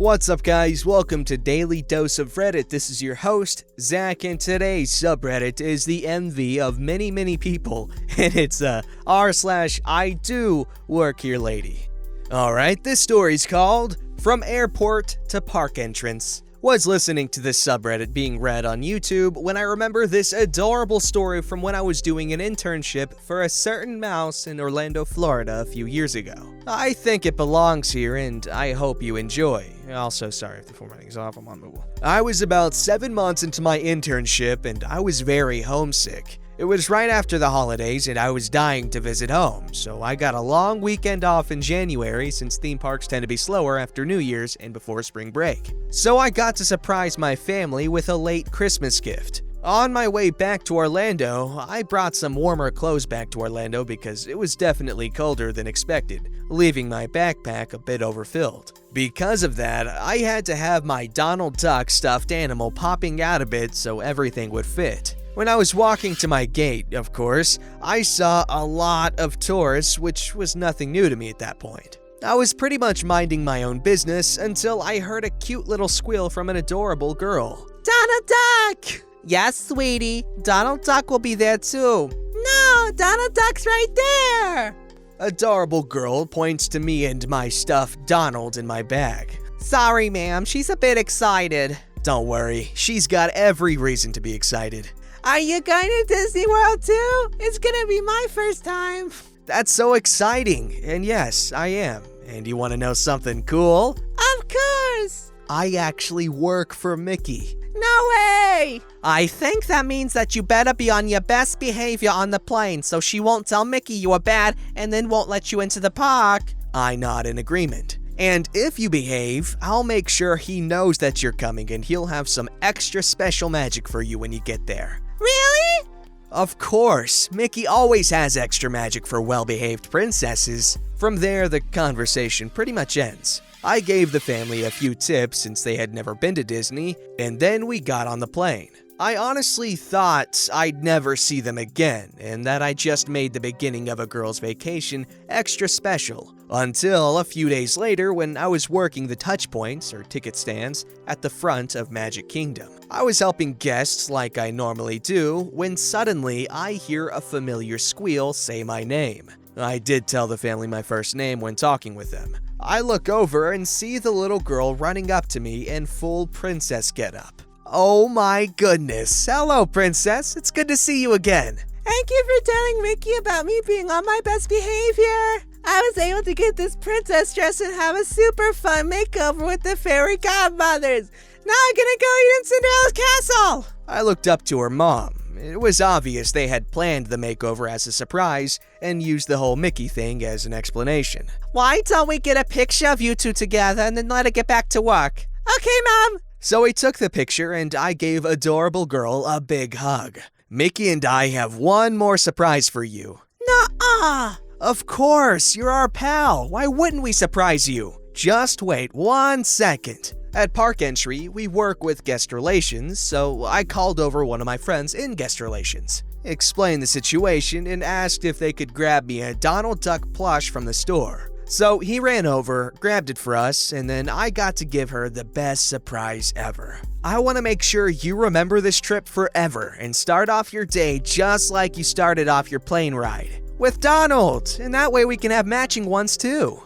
What's up, guys? Welcome to Daily Dose of Reddit. This is your host, Zach, and today's subreddit is the envy of many people, and it's r/IDoWorkHereLady. Alright, this story's called From Airport to Park Entrance. Was listening to this subreddit being read on YouTube when I remember this adorable story from when I was doing an internship for a certain mouse in Orlando, Florida a few years ago. I think it belongs here and I hope you enjoy. Also, sorry if the formatting's off, I'm on mobile. I was about 7 months into my internship and I was very homesick. It was right after the holidays and I was dying to visit home, so I got a long weekend off in January since theme parks tend to be slower after New Year's and before spring break. So I got to surprise my family with a late Christmas gift. On my way back to Orlando, I brought some warmer clothes back to Orlando because it was definitely colder than expected, leaving my backpack a bit overfilled. Because of that, I had to have my Donald Duck stuffed animal popping out a bit so everything would fit. When I was walking to my gate, of course, I saw a lot of tourists, which was nothing new to me at that point. I was pretty much minding my own business until I heard a cute little squeal from an adorable girl. Donald Duck! Yes, sweetie. Donald Duck will be there too. No, Donald Duck's right there! Adorable girl points to me and my stuffed Donald in my bag. Sorry, ma'am. She's a bit excited. Don't worry, she's got every reason to be excited. Are you going to Disney World too? It's gonna be my first time. That's so exciting. And yes, I am. And you want to know something cool? Of course! I actually work for Mickey. No way! I think that means that you better be on your best behavior on the plane so she won't tell Mickey you are bad and then won't let you into the park. I nod in agreement. And if you behave, I'll make sure he knows that you're coming and he'll have some extra special magic for you when you get there. Really? Of course, Mickey always has extra magic for well-behaved princesses. From there, the conversation pretty much ends. I gave the family a few tips since they had never been to Disney, and then we got on the plane. I honestly thought I'd never see them again, and that I just made the beginning of a girl's vacation extra special. Until a few days later when I was working the touch points, or ticket stands, at the front of Magic Kingdom. I was helping guests like I normally do, when suddenly I hear a familiar squeal say my name. I did tell the family my first name when talking with them. I look over and see the little girl running up to me in full princess getup. Oh my goodness. Hello, princess. It's good to see you again. Thank you for telling Mickey about me being on my best behavior. I was able to get this princess dress and have a super fun makeover with the fairy godmothers. Now I'm gonna go eat in Cinderella's castle. I looked up to her mom. It was obvious they had planned the makeover as a surprise and used the whole Mickey thing as an explanation. Why don't we get a picture of you two together and then let her get back to work? Okay, Mom. So we took the picture and I gave adorable girl a big hug. Mickey and I have one more surprise for you. Nuh-uh. Of course, you're our pal. Why wouldn't we surprise you? Just wait 1 second. At park entry, we work with guest relations, so I called over one of my friends in guest relations, explained the situation, and asked if they could grab me a Donald Duck plush from the store. So he ran over, grabbed it for us, and then I got to give her the best surprise ever. I want to make sure you remember this trip forever and start off your day just like you started off your plane ride, with Donald, and that way we can have matching ones too.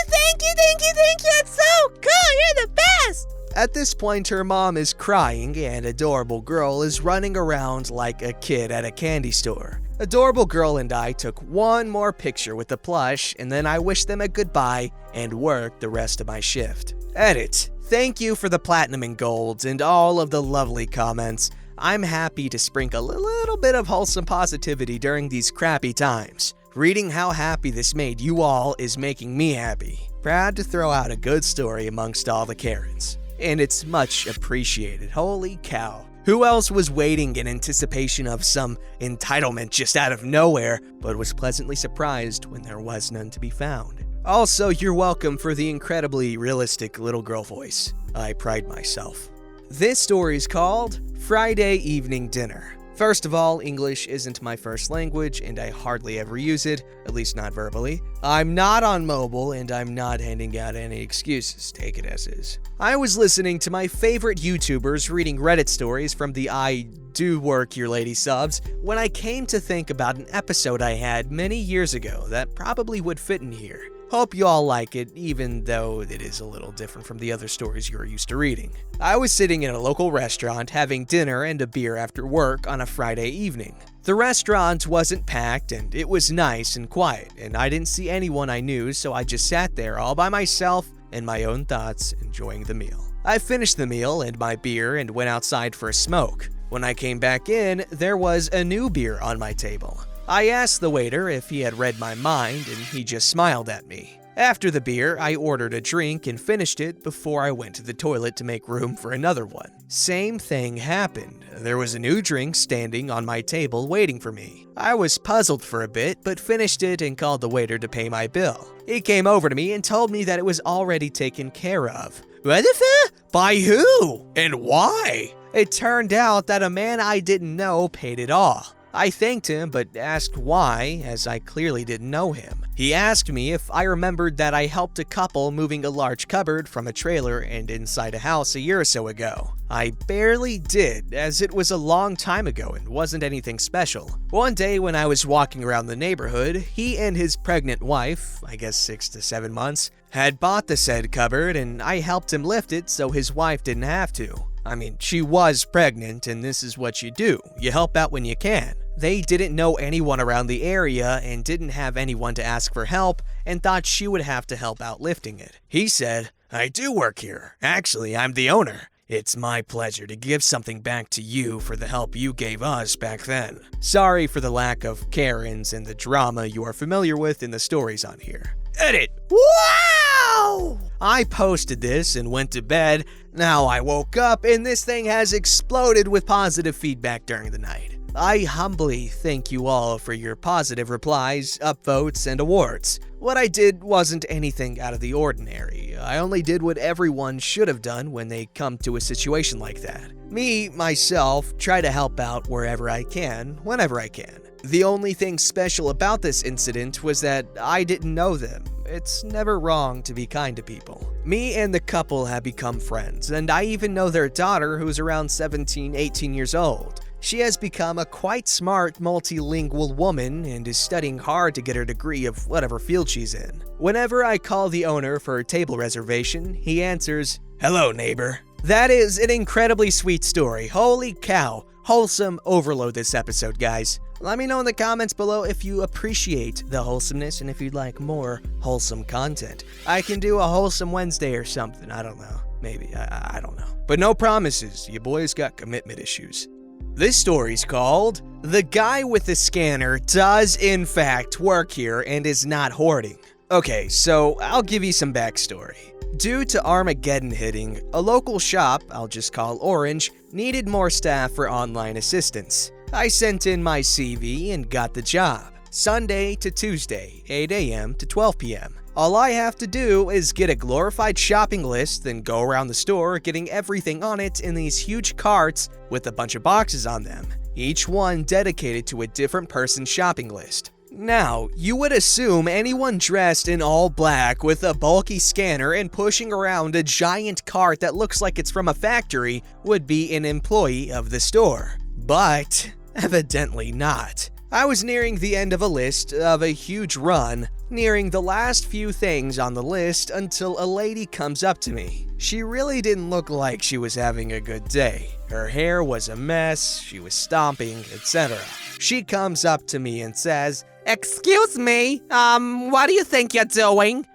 Thank you, that's so cool, you're the best! At this point, her mom is crying and adorable girl is running around like a kid at a candy store. Adorable girl and I took one more picture with the plush and then I wished them a goodbye and worked the rest of my shift. Edit. Thank you for the platinum and golds and all of the lovely comments. I'm happy to sprinkle a little bit of wholesome positivity during these crappy times. Reading how happy this made you all is making me happy. Proud to throw out a good story amongst all the Karens. And it's much appreciated. Holy cow. Who else was waiting in anticipation of some entitlement just out of nowhere, but was pleasantly surprised when there was none to be found? Also, you're welcome for the incredibly realistic little girl voice. I pride myself. This story is called Friday Evening Dinner. First of all, English isn't my first language, and I hardly ever use it, at least not verbally. I'm not on mobile, and I'm not handing out any excuses, take it as is. I was listening to my favorite YouTubers reading Reddit stories from the IDoWorkHereLady subs when I came to think about an episode I had many years ago that probably would fit in here. Hope you all like it, even though it is a little different from the other stories you're used to reading. I was sitting in a local restaurant having dinner and a beer after work on a Friday evening. The restaurant wasn't packed and it was nice and quiet, and I didn't see anyone I knew, so I just sat there all by myself in my own thoughts, enjoying the meal. I finished the meal and my beer and went outside for a smoke. When I came back in, there was a new beer on my table. I asked the waiter if he had read my mind, and he just smiled at me. After the beer, I ordered a drink and finished it before I went to the toilet to make room for another one. Same thing happened. There was a new drink standing on my table waiting for me. I was puzzled for a bit, but finished it and called the waiter to pay my bill. He came over to me and told me that it was already taken care of. What the fuck? By who? And why? It turned out that a man I didn't know paid it all. I thanked him, but asked why, as I clearly didn't know him. He asked me if I remembered that I helped a couple moving a large cupboard from a trailer and inside a house a year or so ago. I barely did, as it was a long time ago and wasn't anything special. One day when I was walking around the neighborhood, he and his pregnant wife, I guess 6 to 7 months, had bought the said cupboard and I helped him lift it so his wife didn't have to. I mean, she was pregnant, and this is what you do. You help out when you can. They didn't know anyone around the area and didn't have anyone to ask for help and thought she would have to help out lifting it. He said, "I do work here. Actually, I'm the owner. It's my pleasure to give something back to you for the help you gave us back then." Sorry for the lack of Karens and the drama you are familiar with in the stories on here. Edit. Wow! I posted this and went to bed. Now I woke up and this thing has exploded with positive feedback during the night. I humbly thank you all for your positive replies, upvotes, and awards. What I did wasn't anything out of the ordinary. I only did what everyone should have done when they come to a situation like that. Me, myself, try to help out wherever I can, whenever I can. The only thing special about this incident was that I didn't know them. It's never wrong to be kind to people. Me and the couple have become friends, and I even know their daughter, who's around 17, 18 years old. She has become a quite smart, multilingual woman and is studying hard to get her degree of whatever field she's in. Whenever I call the owner for a table reservation, he answers, "Hello, neighbor." That is an incredibly sweet story. Holy cow. Wholesome overload this episode, guys. Let me know in the comments below if you appreciate the wholesomeness and if you'd like more wholesome content. I can do a wholesome Wednesday or something. I don't know. Maybe. I don't know. But no promises. You boys got commitment issues. This story's called "The Guy with the Scanner Does In Fact Work Here and Is Not Hoarding." Okay, so I'll give you some backstory. Due to Armageddon hitting, a local shop, I'll just call Orange, needed more staff for online assistance. I sent in my CV and got the job. Sunday to Tuesday, 8 a.m. to 12 p.m. All I have to do is get a glorified shopping list, then go around the store getting everything on it in these huge carts with a bunch of boxes on them, each one dedicated to a different person's shopping list. Now, you would assume anyone dressed in all black with a bulky scanner and pushing around a giant cart that looks like it's from a factory would be an employee of the store. But evidently not. I was nearing the end of a list of a huge run, nearing the last few things on the list until a lady comes up to me. She really didn't look like she was having a good day. Her hair was a mess, she was stomping, etc. She comes up to me and says, "Excuse me, what do you think you're doing?"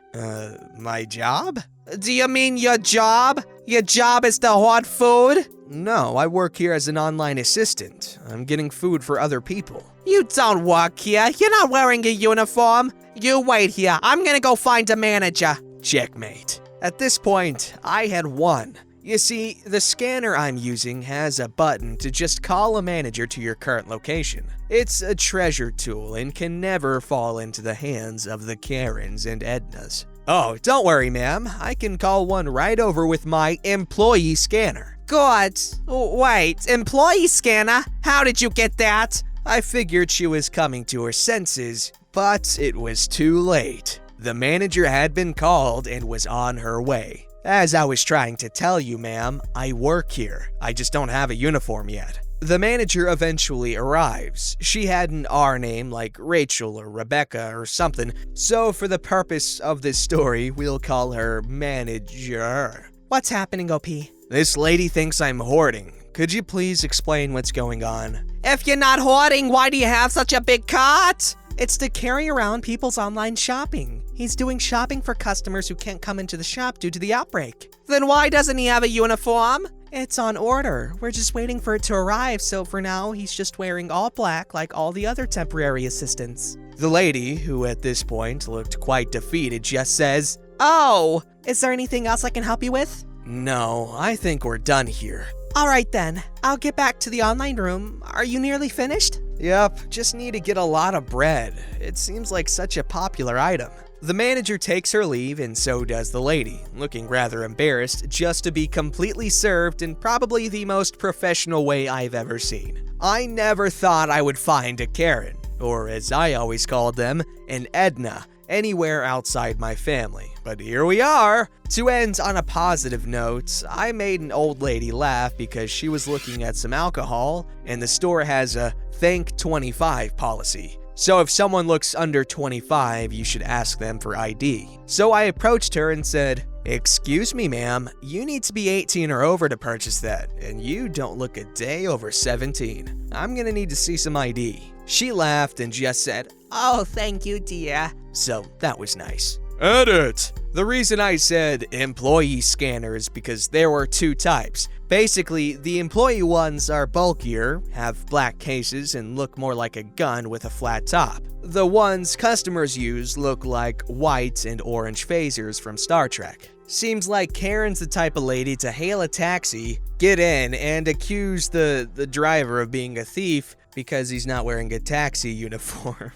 My job? Do you mean your job? Your job is to hoard food? No, I work here as an online assistant. I'm getting food for other people. You don't work here. You're not wearing a uniform. You wait here. I'm gonna go find a manager. Checkmate. At this point, I had won. You see, the scanner I'm using has a button to just call a manager to your current location. It's a treasure tool and can never fall into the hands of the Karens and Ednas. Oh, don't worry, ma'am. I can call one right over with my employee scanner. good. Wait, employee scanner? How did you get that? I figured she was coming to her senses, but it was too late. The manager had been called and was on her way. As I was trying to tell you, ma'am, I work here. I just don't have a uniform yet. The manager eventually arrives. She had an R name like Rachel or Rebecca or something, so for the purpose of this story, we'll call her manager. What's happening, OP? This lady thinks I'm hoarding. Could you please explain what's going on? If you're not hoarding, why do you have such a big cart? It's to carry around people's online shopping. He's doing shopping for customers who can't come into the shop due to the outbreak. Then why doesn't he have a uniform? It's on order. We're just waiting for it to arrive, so for now, he's just wearing all black like all the other temporary assistants. The lady, who at this point looked quite defeated, just says, Oh, is there anything else I can help you with? No, I think we're done here. All right then, I'll get back to the online room. Are you nearly finished? Yep, just need to get a lot of bread. It seems like such a popular item. The manager takes her leave and so does the lady, looking rather embarrassed just to be completely served in probably the most professional way I've ever seen. I never thought I would find a Karen, or as I always called them, an Edna, anywhere outside my family, but here we are. To end on a positive note, I made an old lady laugh because she was looking at some alcohol, and the store has a Thank 25 policy. So if someone looks under 25, you should ask them for ID. So I approached her and said, "Excuse me, ma'am, you need to be 18 or over to purchase that, and you don't look a day over 17. I'm gonna need to see some ID." She laughed and just said, "Oh, thank you, dear." So that was nice. Edit! The reason I said employee scanner is because there were two types. Basically, the employee ones are bulkier, have black cases, and look more like a gun with a flat top. The ones customers use look like white and orange phasers from Star Trek. Seems like Karen's the type of lady to hail a taxi, get in, and accuse the driver of being a thief because he's not wearing a taxi uniform.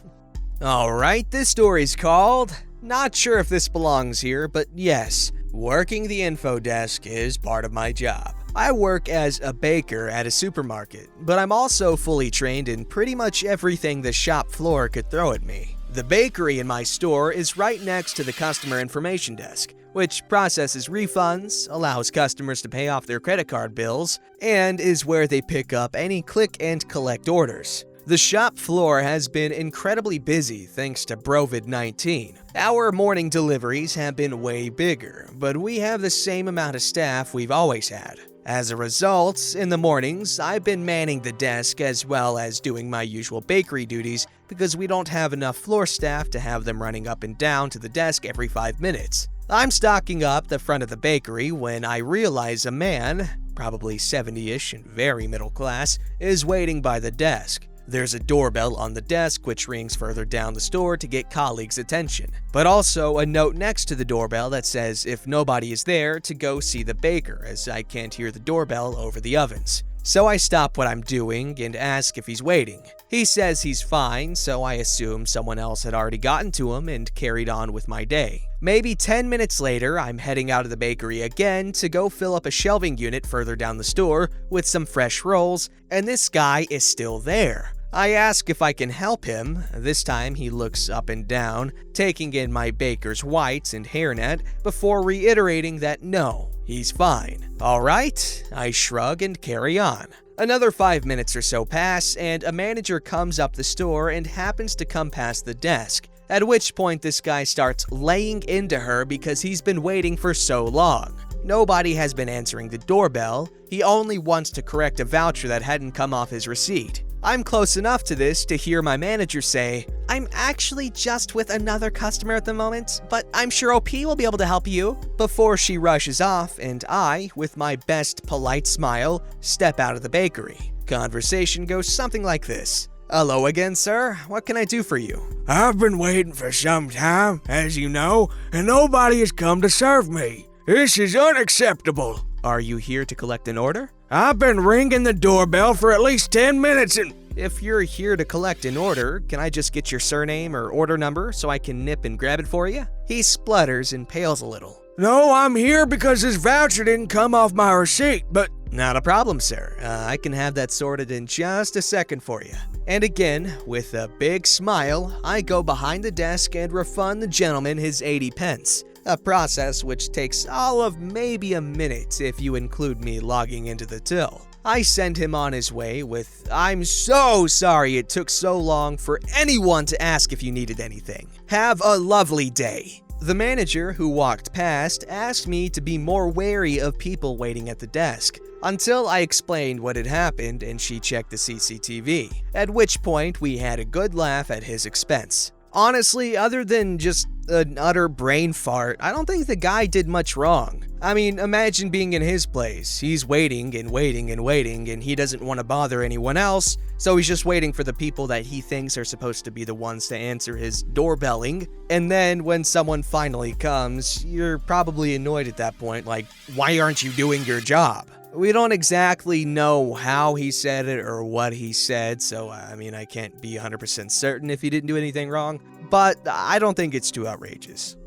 Alright, this story's called... Not sure if this belongs here, but yes, working the info desk is part of my job. I work as a baker at a supermarket, but I'm also fully trained in pretty much everything the shop floor could throw at me. The bakery in my store is right next to the customer information desk, which processes refunds, allows customers to pay off their credit card bills, and is where they pick up any click and collect orders. The shop floor has been incredibly busy thanks to Brovid-19. Our morning deliveries have been way bigger, but we have the same amount of staff we've always had. As a result, in the mornings, I've been manning the desk as well as doing my usual bakery duties because we don't have enough floor staff to have them running up and down to the desk every 5 minutes. I'm stocking up the front of the bakery when I realize a man, probably 70-ish and very middle class, is waiting by the desk. There's a doorbell on the desk which rings further down the store to get colleagues' attention, but also a note next to the doorbell that says if nobody is there to go see the baker as I can't hear the doorbell over the ovens. So I stop what I'm doing and ask if he's waiting. He says he's fine, so I assume someone else had already gotten to him and carried on with my day. Maybe 10 minutes later, I'm heading out of the bakery again to go fill up a shelving unit further down the store with some fresh rolls, and this guy is still there. I ask if I can help him. This time he looks up and down, taking in my baker's whites and hairnet before reiterating that no, he's fine. Alright, I shrug and carry on. Another 5 minutes or so pass, and a manager comes up the store and happens to come past the desk, at which point this guy starts laying into her because he's been waiting for so long. Nobody has been answering the doorbell. He only wants to correct a voucher that hadn't come off his receipt. I'm close enough to this to hear my manager say, "I'm actually just with another customer at the moment, but I'm sure OP will be able to help you," before she rushes off and I, with my best polite smile, step out of the bakery. Conversation goes something like this. "Hello again, sir. What can I do for you?" "I've been waiting for some time, as you know, and nobody has come to serve me. This is unacceptable." "Are you here to collect an order?" "I've been ringing the doorbell for at least 10 minutes and..." "If you're here to collect an order, can I just get your surname or order number so I can nip and grab it for you?" He splutters and pales a little. "No, I'm here because this voucher didn't come off my receipt, but Not a problem, sir. I can have that sorted in just a second for you. And again, with a big smile, I go behind the desk and refund the gentleman his 80 pence. A process which takes all of maybe a minute if you include me logging into the till. I send him on his way with, "I'm so sorry it took so long for anyone to ask if you needed anything. Have a lovely day." The manager who walked past asked me to be more wary of people waiting at the desk, until I explained what had happened and she checked the CCTV, at which point we had a good laugh at his expense. Honestly, other than just an utter brain fart, I don't think the guy did much wrong. I mean, imagine being in his place. He's waiting and waiting and waiting, and he doesn't want to bother anyone else, so he's just waiting for the people that he thinks are supposed to be the ones to answer his doorbelling. And then when someone finally comes, you're probably annoyed at that point, like, why aren't you doing your job? We don't exactly know how he said it or what he said, so I can't be 100% certain if he didn't do anything wrong, but I don't think it's too outrageous.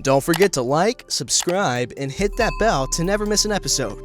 Don't forget to like, subscribe, and hit that bell to never miss an episode.